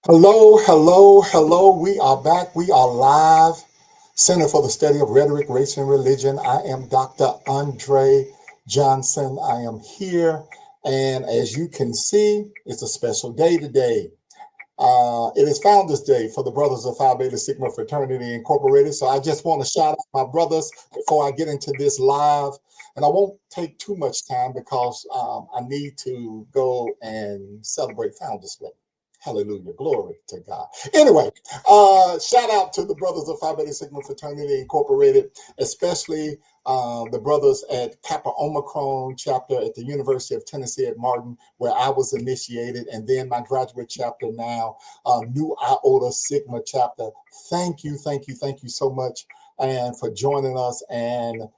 Hello, hello, hello. We are back. We are live. Center for the Study of Rhetoric, Race, and Religion. I am Dr. Andre Johnson. I am here. And as you can see, it's a special day today. It is Founders Day for the Brothers of Phi Beta Sigma Fraternity Incorporated. So I just want to shout out my brothers before I get into this live. And I won't take too much time because I need to go and celebrate Founders Day. Hallelujah. Glory to God. Anyway, shout out to the Brothers of Phi Beta Sigma Fraternity Incorporated, especially the brothers at Kappa Omicron chapter at the University of Tennessee at Martin, where I was initiated, and then my graduate chapter now, New Iota Sigma chapter. Thank you so much and for joining us, and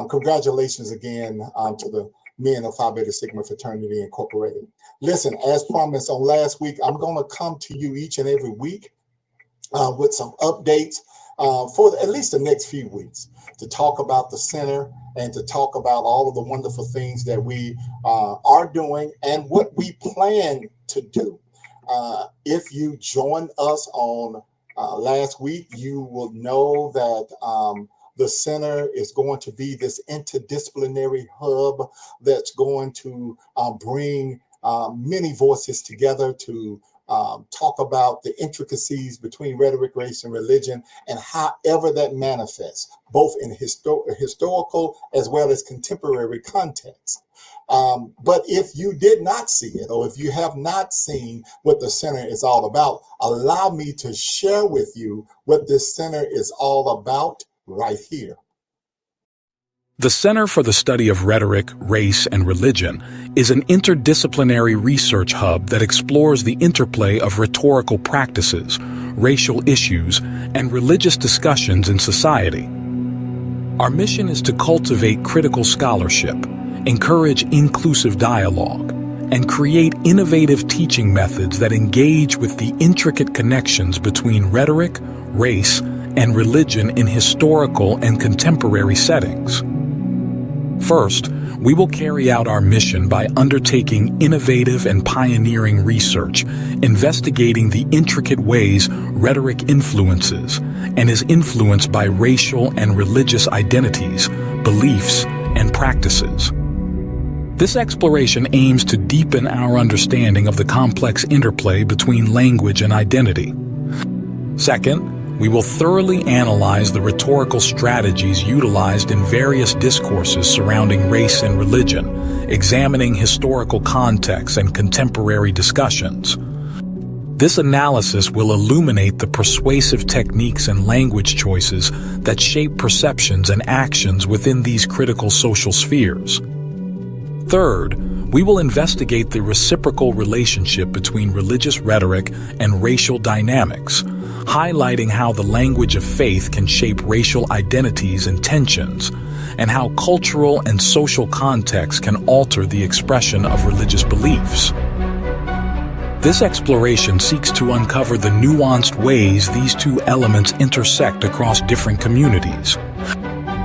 congratulations again to the men of Phi Beta Sigma Fraternity Incorporated. Listen, as promised on last week, I'm going to come to you each and every week with some updates for at least the next few weeks to talk about the center and to talk about all of the wonderful things that we are doing and what we plan to do. If you joined us on last week, you will know that the center is going to be this interdisciplinary hub that's going to bring many voices together to talk about the intricacies between rhetoric, race, and religion, and however that manifests, both in historical as well as contemporary context. But if you did not see it, or if you have not seen what the center is all about, allow me to share with you what this center is all about right here. The Center for the Study of Rhetoric, Race, and Religion is an interdisciplinary research hub that explores the interplay of rhetorical practices, racial issues, and religious discussions in society. Our mission is to cultivate critical scholarship, encourage inclusive dialogue, and create innovative teaching methods that engage with the intricate connections between rhetoric, race, and religion in historical and contemporary settings. First, we will carry out our mission by undertaking innovative and pioneering research, investigating the intricate ways rhetoric influences and is influenced by racial and religious identities, beliefs, and practices. This exploration aims to deepen our understanding of the complex interplay between language and identity. Second, we will thoroughly analyze the rhetorical strategies utilized in various discourses surrounding race and religion, examining historical contexts and contemporary discussions. This analysis will illuminate the persuasive techniques and language choices that shape perceptions and actions within these critical social spheres. Third, we will investigate the reciprocal relationship between religious rhetoric and racial dynamics, highlighting how the language of faith can shape racial identities and tensions, and how cultural and social contexts can alter the expression of religious beliefs. This exploration seeks to uncover the nuanced ways these two elements intersect across different communities.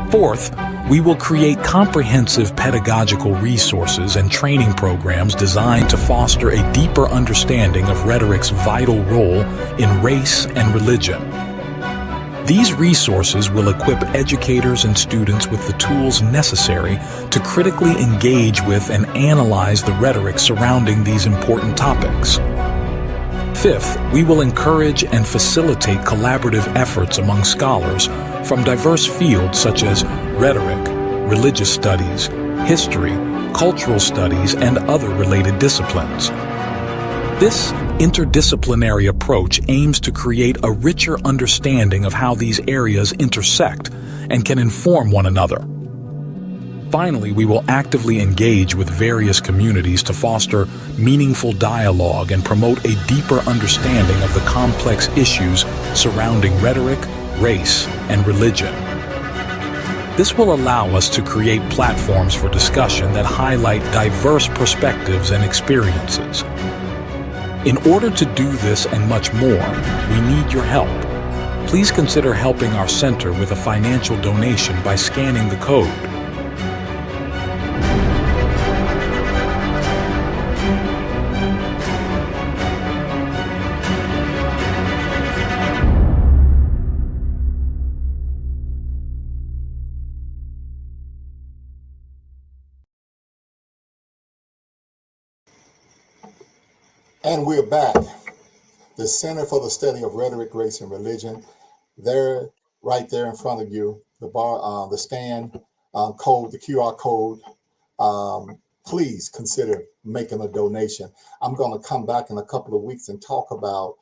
Fourth, we will create comprehensive pedagogical resources and training programs designed to foster a deeper understanding of rhetoric's vital role in race and religion. These resources will equip educators and students with the tools necessary to critically engage with and analyze the rhetoric surrounding these important topics. Fifth, we will encourage and facilitate collaborative efforts among scholars from diverse fields such as rhetoric, religious studies, history, cultural studies, and other related disciplines. This interdisciplinary approach aims to create a richer understanding of how these areas intersect and can inform one another. Finally, we will actively engage with various communities to foster meaningful dialogue and promote a deeper understanding of the complex issues surrounding rhetoric, race, and religion. This will allow us to create platforms for discussion that highlight diverse perspectives and experiences. In order to do this and much more, we need your help. Please consider helping our center with a financial donation by scanning the code. And we're back. The Center for the Study of Rhetoric, Race, and Religion. There, right there in front of you, the stand code, the QR code. Please consider making a donation. I'm going to come back in a couple of weeks and talk about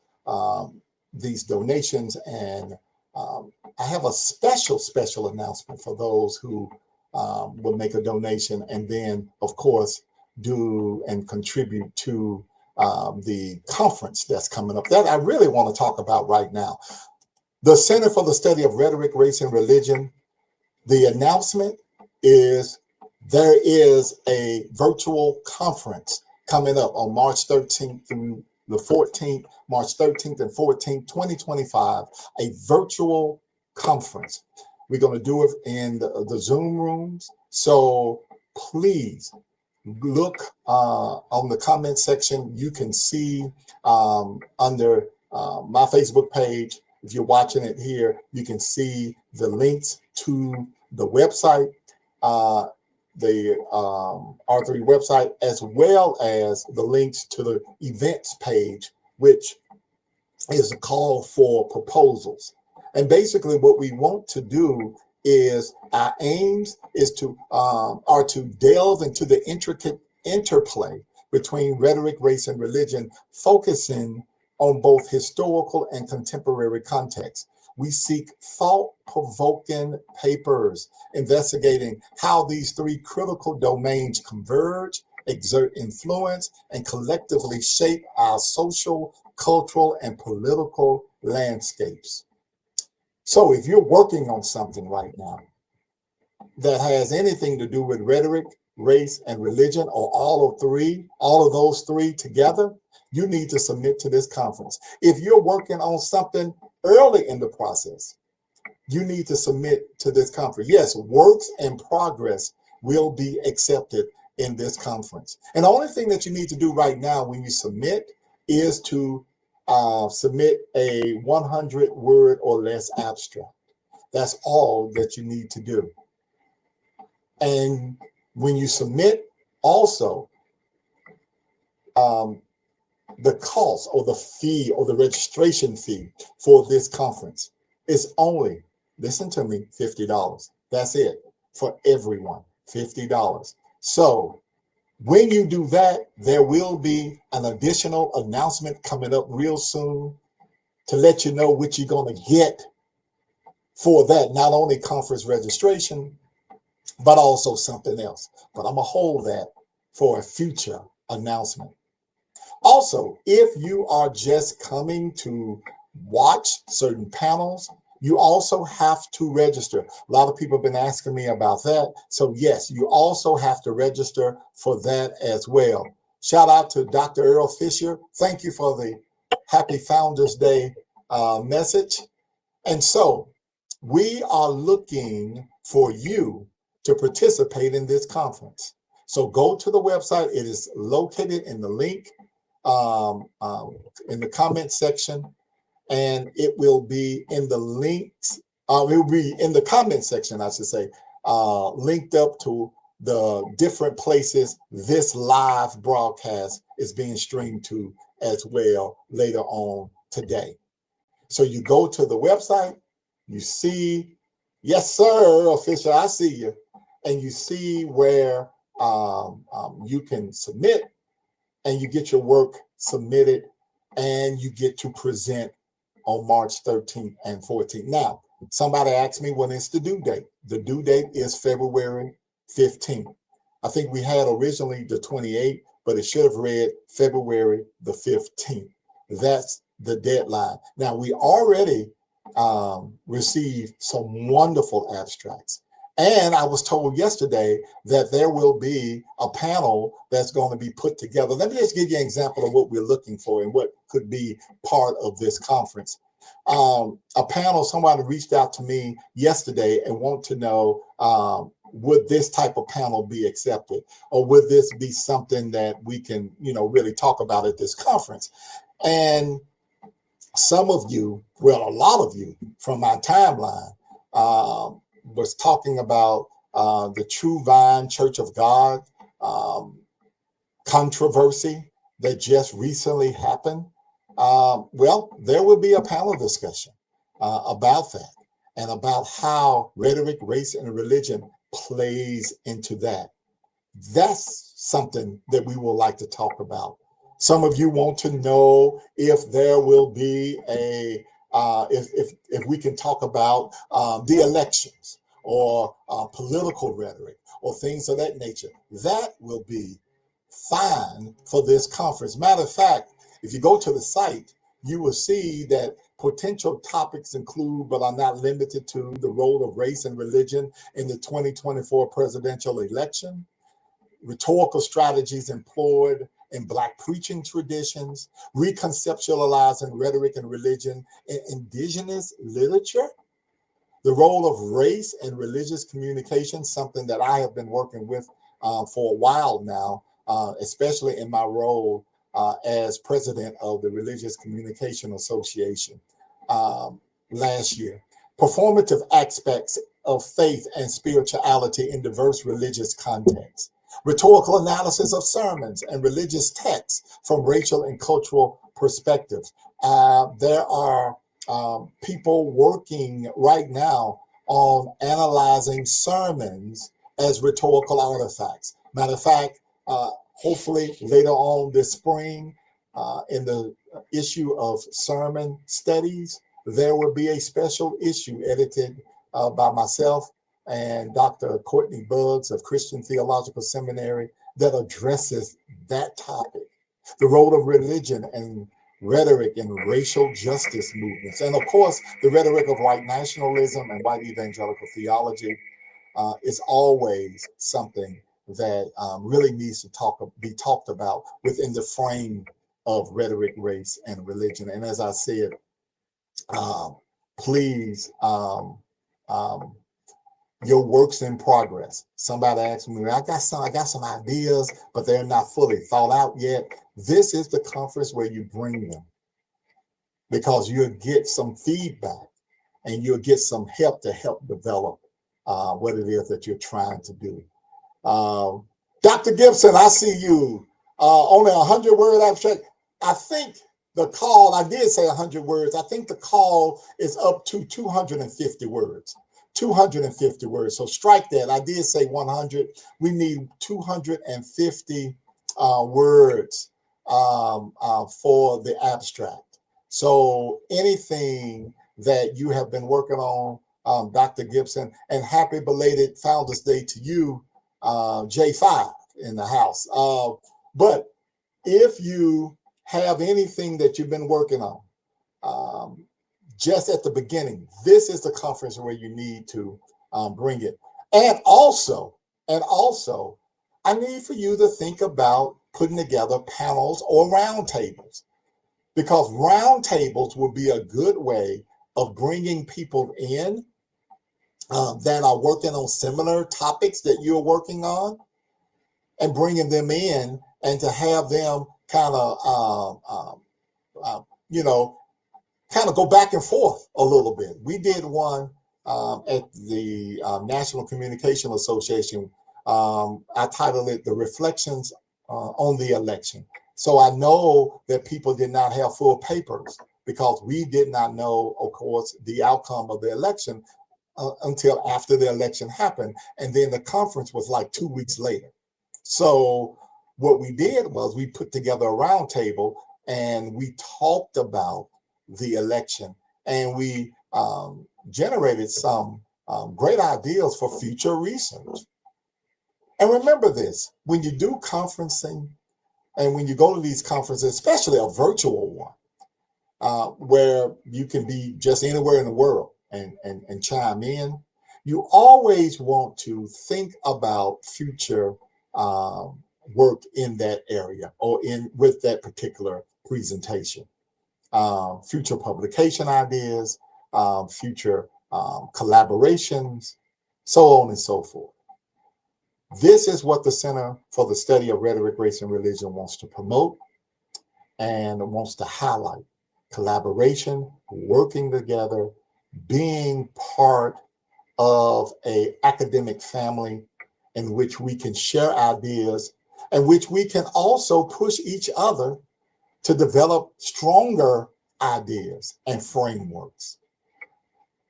these donations, and I have a special announcement for those who will make a donation, and then, of course, do and contribute to the conference that's coming up that I really want to talk about right now. The Center for the Study of Rhetoric, Race, and Religion. The announcement is there is a virtual conference coming up on March 13th through the 14th, March 13th and 14th, 2025, a virtual conference. We're going to do it in the Zoom rooms. So please look on the comment section. You can see under my Facebook page, if you're watching it here, you can see the links to the website, the R3 website, as well as the links to the events page, which is a call for proposals. And basically what we want to do is our aims is to are to delve into the intricate interplay between rhetoric, race, and religion, focusing on both historical and contemporary contexts. We seek thought-provoking papers investigating how these three critical domains converge, exert influence, and collectively shape our social, cultural, and political landscapes. So if you're working on something right now that has anything to do with rhetoric, race, and religion, or all of those three together, you need to submit to this conference. If you're working on something early in the process, you need to submit to this conference. Yes, works in progress will be accepted in this conference. And the only thing that you need to do right now when you submit is to submit a 100-word or less abstract. That's all that you need to do. And when you submit, also, the cost or the fee or the registration fee for this conference is only, listen to me, $50. That's it for everyone, $50. So when you do that, there will be an additional announcement coming up real soon to let you know what you're going to get for that, not only conference registration, but also something else. But I'm going to hold that for a future announcement. Also, if you are just coming to watch certain panels, you also have to register. A lot of people have been asking me about that. So yes, you also have to register for that as well. Shout out to Dr. Earl Fisher. Thank you for the Happy Founders Day message. And so we are looking for you to participate in this conference. So go to the website. It is located in the link in the comment section, and it will be in the links. It will be in the comment section, I should say, linked up to the different places this live broadcast is being streamed to as well later on today. So you go to the website, you see, yes, sir, official, I see you, and you see where you can submit, and you get your work submitted, and you get to present on March 13th and 14th. Now, somebody asked me when is the due date. The due date is February 15th. I think we had originally the 28th, but it should have read February the 15th. That's the deadline. Now, we already received some wonderful abstracts. And I was told yesterday that there will be a panel that's going to be put together. Let me just give you an example of what we're looking for and what could be part of this conference. A panel, somebody reached out to me yesterday and want to know, would this type of panel be accepted? Or would this be something that we can, really talk about at this conference? And some of you, well, a lot of you from my timeline, was talking about the True Vine Church of God controversy. that just recently happened, well, there will be a panel discussion about that and about how rhetoric, race, and religion plays into that. That's something that we would like to talk about. Some of you want to know if there will be if we can talk about the elections or political rhetoric or things of that nature. That will be fine for this conference. Matter of fact, if you go to the site, you will see that potential topics include, but are not limited to, the role of race and religion in the 2024 presidential election, rhetorical strategies employed in Black preaching traditions, reconceptualizing rhetoric and religion in indigenous literature, the role of race and religious communication, something that I have been working with for a while now, especially in my role as president of the Religious Communication Association last year. Performative aspects of faith and spirituality in diverse religious contexts. Rhetorical analysis of sermons and religious texts from racial and cultural perspectives. There are people working right now on analyzing sermons as rhetorical artifacts. Matter of fact, hopefully later on this spring, in the issue of sermon studies, there will be a special issue edited by myself and Dr. Courtney Buggs of Christian Theological Seminary that addresses that topic, the role of religion and rhetoric and racial justice movements. And of course, the rhetoric of white nationalism and white evangelical theology is always something that really needs to be talked about within the frame of rhetoric, race, and religion. And as I said, please, your works in progress. Somebody asked me, I got some ideas, but they're not fully thought out yet. This is the conference where you bring them, because you'll get some feedback and you'll get some help to help develop what it is that you're trying to do. Dr. Gibson, I see you. Only 100-word abstract. I think the call, I did say 100 words. I think the call is up to 250 words. 250 words. So strike that. I did say 100. We need 250 words for the abstract. So anything that you have been working on, Dr. Gibson, and happy belated Founders Day to you, J5 in the house. But if you have anything that you've been working on, just at the beginning, this is the conference where you need to bring it. And also, I need for you to think about putting together panels or roundtables, because roundtables will be a good way of bringing people in that are working on similar topics that you're working on, and bringing them in and to have them kind of, kind of go back and forth a little bit. We did one at the National Communication Association. I titled it "The Reflections on the Election." So I know that people did not have full papers because we did not know, of course, the outcome of the election until after the election happened. And then the conference was like 2 weeks later. So what we did was we put together a roundtable and we talked about the election, and we generated some great ideas for future research. And remember this, when you do conferencing and when you go to these conferences, especially a virtual one, where you can be just anywhere in the world and chime in, you always want to think about future work in that area or with that particular presentation. Future publication ideas, future collaborations, so on and so forth. This is what the Center for the Study of Rhetoric, Race, and Religion wants to promote and wants to highlight: collaboration, working together, being part of an academic family in which we can share ideas in which we can also push each other to develop stronger ideas and frameworks.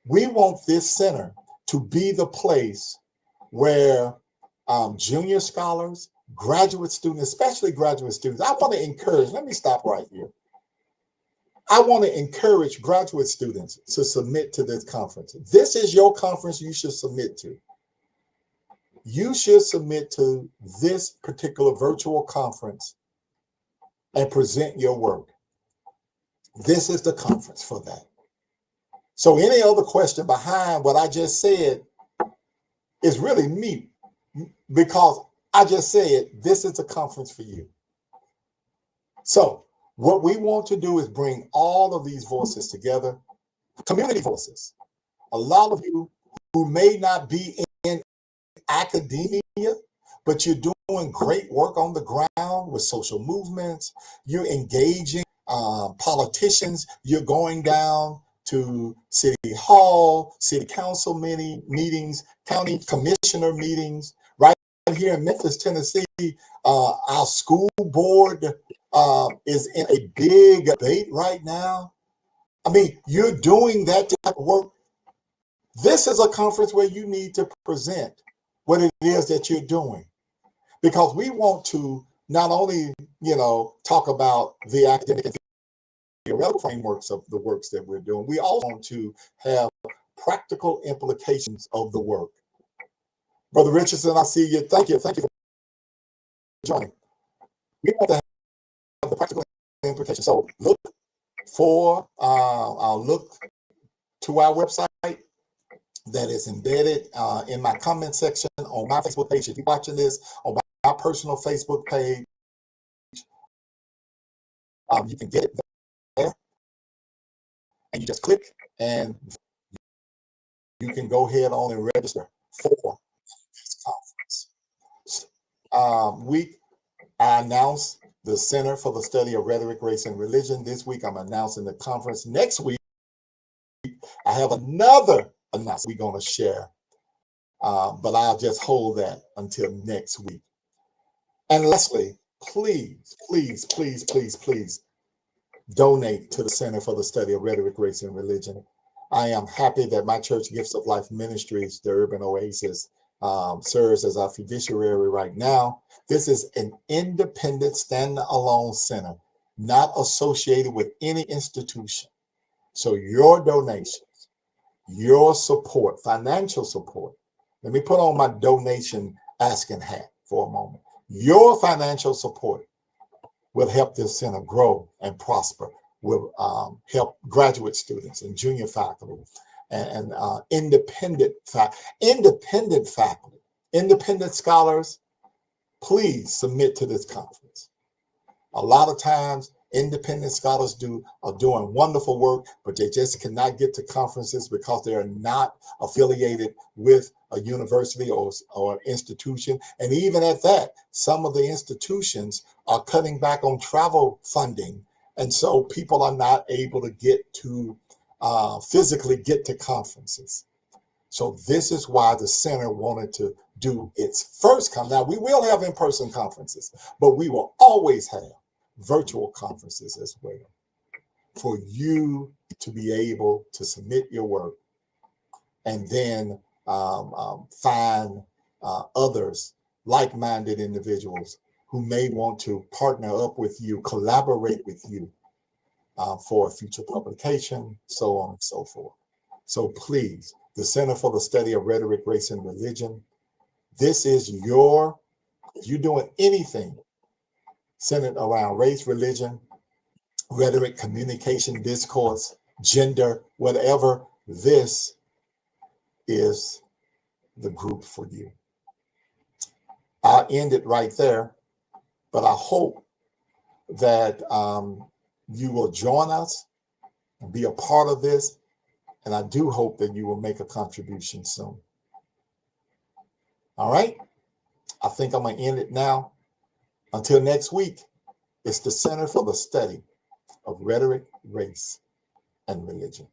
We want this center to be the place where junior scholars, graduate students, especially graduate students, I want to encourage, let me stop right here. I want to encourage graduate students to submit to this conference. This is your conference you should submit to. You should submit to this particular virtual conference and present your work. This is the conference for that. So any other question behind what I just said is really me, because I just said this is a conference for you. So what we want to do is bring all of these voices together, community voices. A lot of you who may not be in academia, but you're doing great work on the ground with social movements, you're engaging politicians, you're going down to city hall, city council meetings, county commissioner meetings. Right here in Memphis, Tennessee, our school board is in a big debate right now. I mean, you're doing that type of work. This is a conference where you need to present what it is that you're doing, because we want to not only, talk about the academic and theoretical frameworks of the works that we're doing, we also want to have practical implications of the work. Brother Richardson, I see you. Thank you for joining. We want to have the practical implications. So look to our website that is embedded in my comment section on my Facebook page. If you're watching this on my personal Facebook page, you can get it there, and you just click, and you can go ahead on and register for this conference. I announced the Center for the Study of Rhetoric, Race, and Religion. This week, I'm announcing the conference. Next week, I have another announcement we're going to share, but I'll just hold that until next week. And lastly, please, please, please, please, please donate to the Center for the Study of Rhetoric, Race, and Religion. I am happy that my church, Gifts of Life Ministries, the Urban Oasis, serves as our fiduciary right now. This is an independent, stand-alone center, not associated with any institution. So your donations, your support, financial support, let me put on my donation asking hat for a moment. Your financial support will help this center grow and prosper, will help graduate students and junior faculty and independent faculty, independent scholars. Please submit to this conference. A lot of times, independent scholars are doing wonderful work, but they just cannot get to conferences because they are not affiliated with a university or institution. And even at that, some of the institutions are cutting back on travel funding. And so people are not able to physically get to conferences. So this is why the center wanted to do its first conference. Now, we will have in-person conferences, but we will always have virtual conferences as well, for you to be able to submit your work and then find others, like-minded individuals who may want to partner up with you, collaborate with you for a future publication, so on and so forth. So please, the Center for the Study of Rhetoric, Race, and Religion, this is if you're doing anything centered around race, religion, rhetoric, communication, discourse, gender, whatever, this is the group for you. I'll end it right there, but I hope that you will join us and be a part of this, and I do hope that you will make a contribution soon. All right? I think I'm going to end it now. Until next week, it's the Center for the Study of Rhetoric, Race, and Religion.